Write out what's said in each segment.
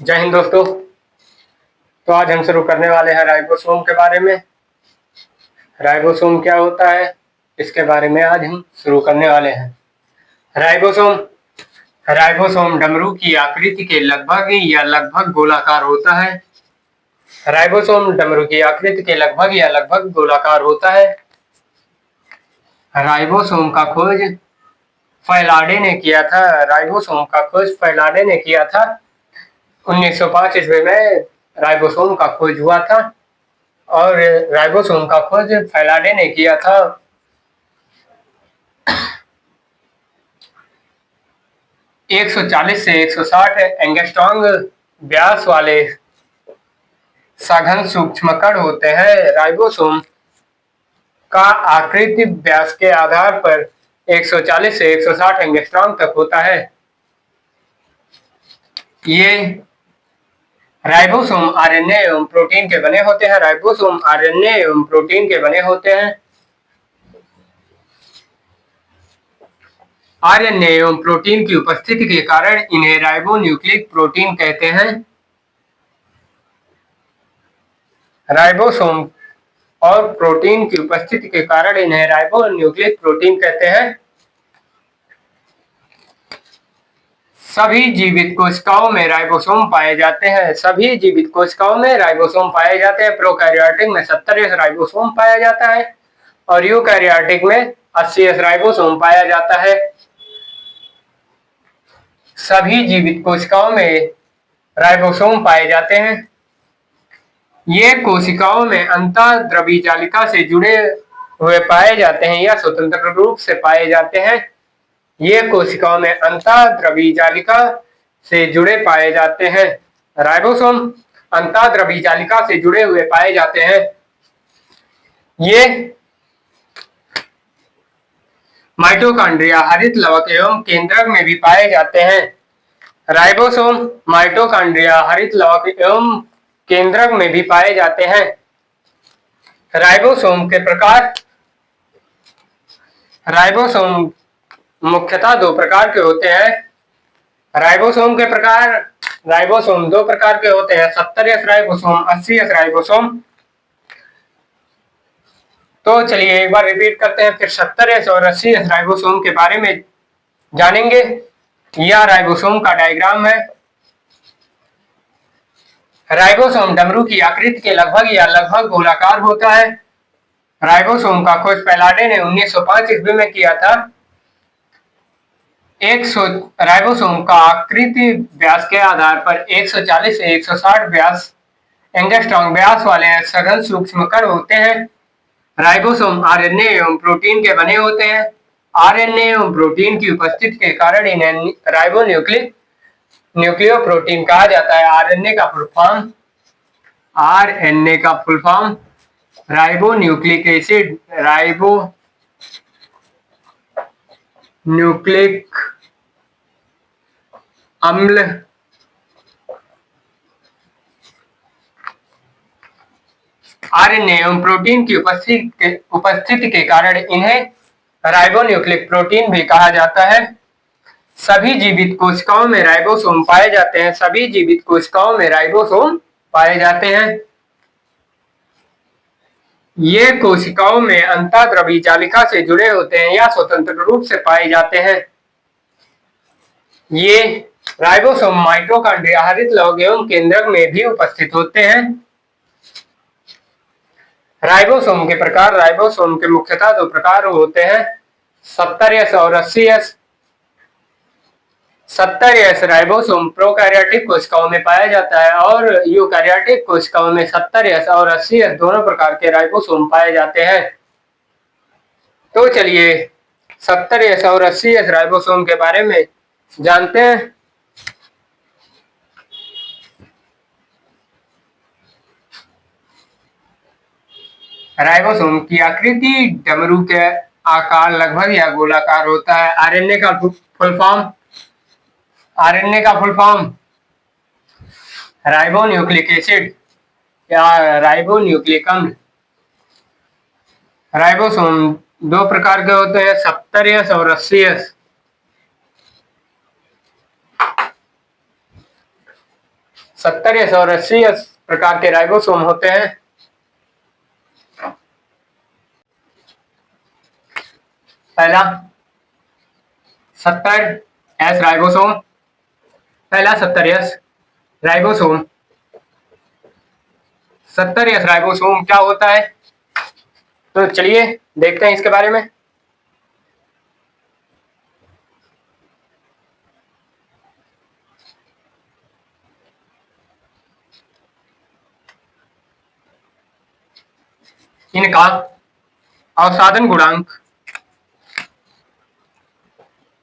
जय हिंद दोस्तों। तो आज हम शुरू करने वाले हैं राइबोसोम के बारे में। राइबोसोम क्या होता है, इसके बारे में आज हम शुरू करने वाले हैं। राइबोसोम राइबोसोम डमरू की आकृति के लगभग गोलाकार होता है। राइबोसोम डमरू की आकृति के लगभग गोलाकार होता है। राइबोसोम का खोज फैलाडे ने किया था। राइबोसोम का खोज फैलाडे ने किया था। 1905 ईस्वी में राइबोसोम का खोज हुआ था और राइबोसोम का खोज फैलाडे ने किया था। एक 140 से 160 एंगस्ट्रॉन्ग व्यास वाले सघन सूक्ष्म कण होते हैं। राइबोसोम का आकृति व्यास के आधार पर 140 से 160 एंगस्ट्रॉन्ग तक होता है। ये राइबोसोम आरएनए एवं प्रोटीन के बने होते हैं। राइबोसोम आरएनए एवं प्रोटीन के बने होते हैं। आरएनए एवं प्रोटीन की उपस्थिति के कारण इन्हें राइबोन्यूक्लिक प्रोटीन कहते हैं। राइबोसोम और प्रोटीन की उपस्थिति के कारण इन्हें राइबोन्यूक्लिक प्रोटीन कहते हैं। सभी जीवित कोशिकाओं में राइबोसोम पाए जाते हैं। सभी जीवित कोशिकाओं में राइबोसोम पाए जाते हैं। प्रोकैरियोटिक में 70S राइबोसोम पाया जाता है और यूकैरियोटिक में 80S राइबोसोम पाया जाता है। सभी जीवित कोशिकाओं में राइबोसोम पाए जाते हैं। ये कोशिकाओं में अंतःद्रवी जालिका से जुड़े हुए पाए जाते हैं या स्वतंत्र रूप से पाए जाते हैं। ये कोशिकाओं में अंतःद्रवी जालिका से जुड़े पाए जाते हैं। राइबोसोम अंतःद्रवी जालिका से जुड़े हुए पाए जाते हैं। ये माइटोकॉन्ड्रिया, हरित लवक एवं केंद्रक में भी पाए जाते हैं। राइबोसोम माइटोकॉन्ड्रिया, हरित लवक एवं केंद्रक में भी पाए जाते हैं। राइबोसोम के प्रकार राइबोसोम मुख्यतः दो प्रकार के होते हैं। राइबोसोम दो प्रकार के होते हैं, 70S राइबोसोम, 80S राइबोसोम। तो चलिए एक बार रिपीट करते हैं, फिर 70S और 80S राइबोसोम के बारे में जानेंगे। यह राइबोसोम का डायग्राम है। राइबोसोम डमरू की आकृति के लगभग गोलाकार होता है। राइबोसोम का खोज फैलाडे ने 1905 ईस्वी में किया था। राइबोसोम का आकृति व्यास के आधार पर 140 से 160 व्यास एंगस्ट्रॉन्ग व्यास वाले सघन सूक्ष्म कण होते हैं। राइबोसोम आरएनए एवं प्रोटीन के बने होते हैं। आरएनए एवं प्रोटीन की उपस्थिति के कारण इन्हें न्यूक्लियोप्रोटीन कहा जाता है। आरएनए का full form ribonucleic acid, ribonucleic अम्ल। आरएनए एवं प्रोटीन की उपस्थिति के कारण इन्हें राइबोन्यूक्लिक प्रोटीन भी कहा जाता है। सभी जीवित कोशिकाओं में राइबोसोम पाए जाते हैं। सभी जीवित कोशिकाओं में राइबोसोम पाए जाते हैं। ये कोशिकाओं में अंतःद्रवी जालिका से जुड़े होते हैं या स्वतंत्र रूप से पाए जाते हैं। ये राइबोसोम माइटोकॉन्ड्रिया, हरित लवक एवं केंद्रक में भी उपस्थित होते हैं। राइबोसोम के मुख्यतः दो प्रकार होते हैं, 70S और 80S। 70S राइबोसोम प्रोकैरियोटिक कोशिकाओं में पाया जाता है और यूकैरियोटिक कोशिकाओं में 70S और 80S दोनों प्रकार के राइबोसोम पाए जाते हैं। तो चलिए 70S और 80S राइबोसोम के बारे में जानते हैं। राइबोसोम की आकृति डमरू के आकार लगभग या गोलाकार होता है। आरएनए का फुल फॉर्म राइबोन्यूक्लिक एसिड या राइबोन्यूक्लिक अम्ल। राइबोसोम दो प्रकार के होते हैं, 70S और 80S। 70S और 80S प्रकार के राइबोसोम होते हैं। पहला 70S राइबोसोम, पहला 70S राइबोसोम। 70S राइबोसोम क्या होता है, तो चलिए देखते हैं इसके बारे में। इनका अवसादन गुणांक,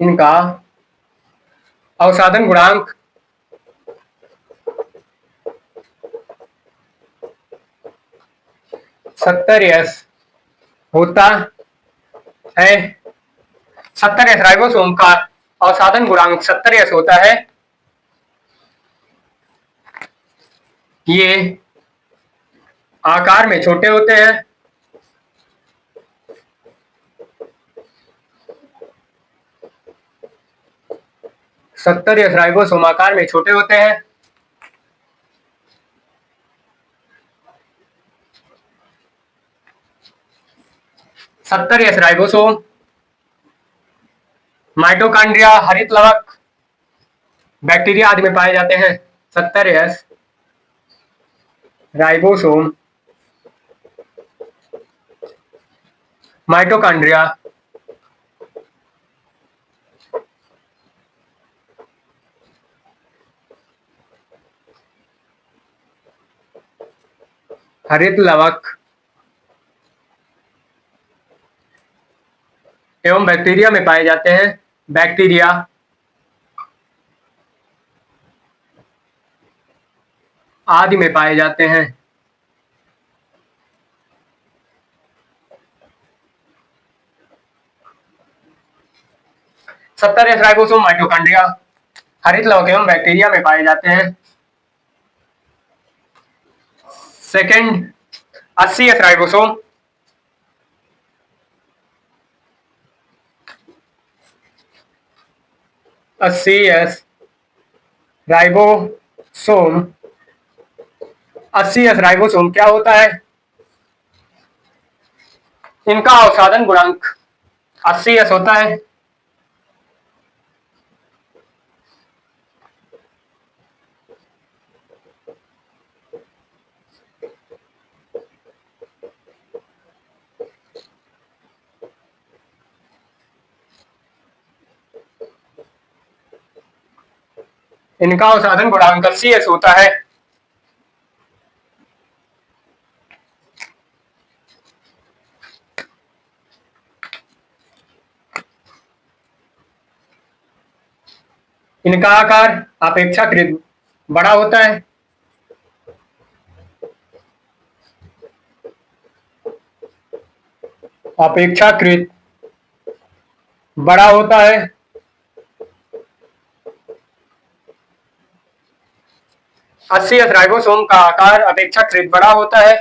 इनका अवसादन गुणांक 70S होता है। 70S राइबोसोम का अवसादन गुणांक 70S होता है। ये आकार में छोटे होते हैं। सत्तर एस राइबोसोम आकार में छोटे होते हैं। सत्तर एस राइबोसोम माइटोकॉन्ड्रिया, हरित लवक, बैक्टीरिया आदि में पाए जाते हैं। 70S राइबोसोम माइटोकॉन्ड्रिया, हरित लवक एवं बैक्टीरिया में पाए जाते हैं। बैक्टीरिया आदि में पाए जाते हैं। सत्तर एस राइबोसोम माइटोकॉन्ड्रिया, हरित लवक एवं बैक्टीरिया में पाए जाते हैं। Second 80S ribosome, 80S ribosome, 80S ribosome क्या होता है, इनका अवसादन गुणांक 80S होता है। इनका अवसादन गुणांक 80S होता है। इनका आकार अपेक्षाकृत बड़ा होता है। अपेक्षाकृत बड़ा होता है। अस्सी एस राइबोसोम का आकार अपेक्षाकृत बड़ा होता है।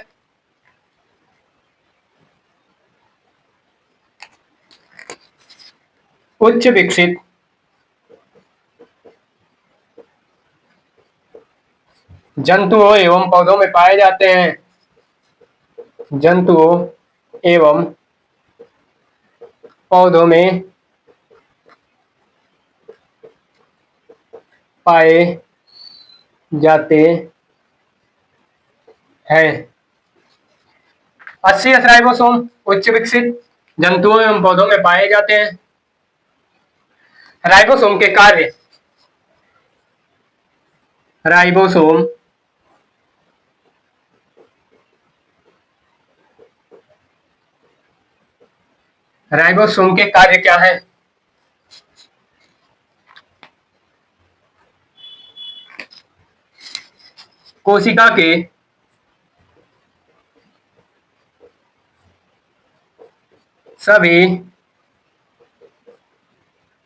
उच्च विकसित जंतुओं एवं पौधों में पाए जाते हैं। जंतुओं एवं पौधों में पाए जाते हैं। 80S राइबोसोम उच्च विकसित जंतुओं एवं पौधों में पाए जाते हैं। राइबोसोम के कार्य, राइबोसोम राइबोसोम के कार्य क्या है, कोशिका के सभी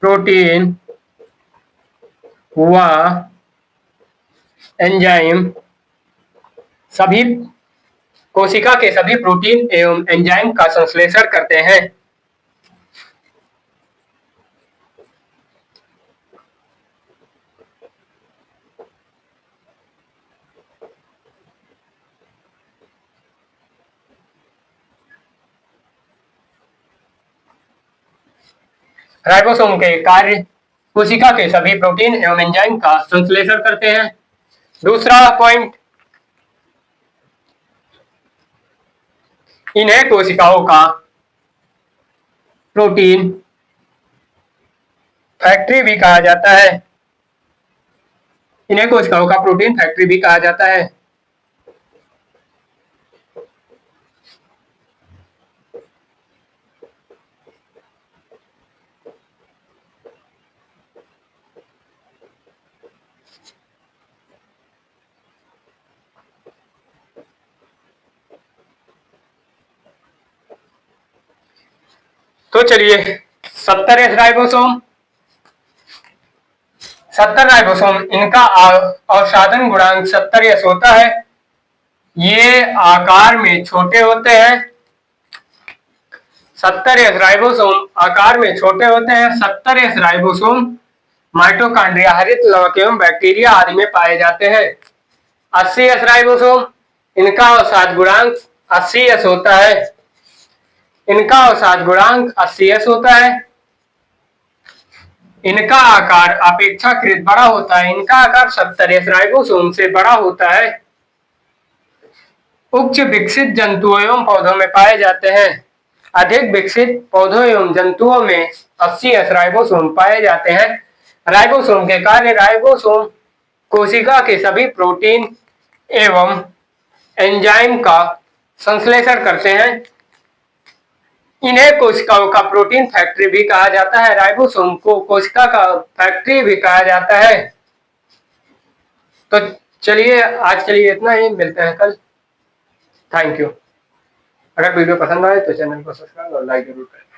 प्रोटीन व एंजाइम, सभी कोशिका के सभी प्रोटीन एवं एंजाइम का संश्लेषण करते हैं। राइबोसोम के कार्य कोशिका के सभी प्रोटीन एवं एंजाइम का संश्लेषण करते हैं। दूसरा पॉइंट, इन्हें कोशिकाओं का प्रोटीन फैक्ट्री भी कहा जाता है। इन्हें कोशिकाओं का प्रोटीन फैक्ट्री भी कहा जाता है। तो चलिए 70 राइबोसोम, 70 राइबोसोम, इनका अवसादन गुणांक 70S होता है। ये आकार में छोटे होते हैं। 70S राइबोसोम आकार में छोटे होते हैं। 70S राइबोसोम माइटोकॉन्ड्रिया, हरित लवक एवं बैक्टीरिया आदि में पाए जाते हैं। 80S राइबोसोम, इनका अवसाद गुणांक 80S होता है। इनका अवसाद गुणांक 80S होता है। इनका आकार अपेक्षाकृत बड़ा होता है। इनका आकार 70S राइबोसोम से बड़ा होता है। उच्च विकसित जंतुओं एवं पौधों में पाए जाते हैं। अधिक विकसित पौधों एवं जंतुओं में 80S राइबोसोम पाए जाते हैं। राइबोसोम के कार्य, राइबोसोम कोशिका के सभी प्रोटीन एवं एंजाइम का संश्लेषण करते हैं। इन्हें कोशिकाओं का प्रोटीन फैक्ट्री भी कहा जाता है। राइबोसोम को कोशिका का फैक्ट्री भी कहा जाता है। तो चलिए आज के लिए इतना ही, मिलते हैं कल। Thank you. अगर वीडियो पसंद आए तो चैनल को सब्सक्राइब और लाइक जरूर करें।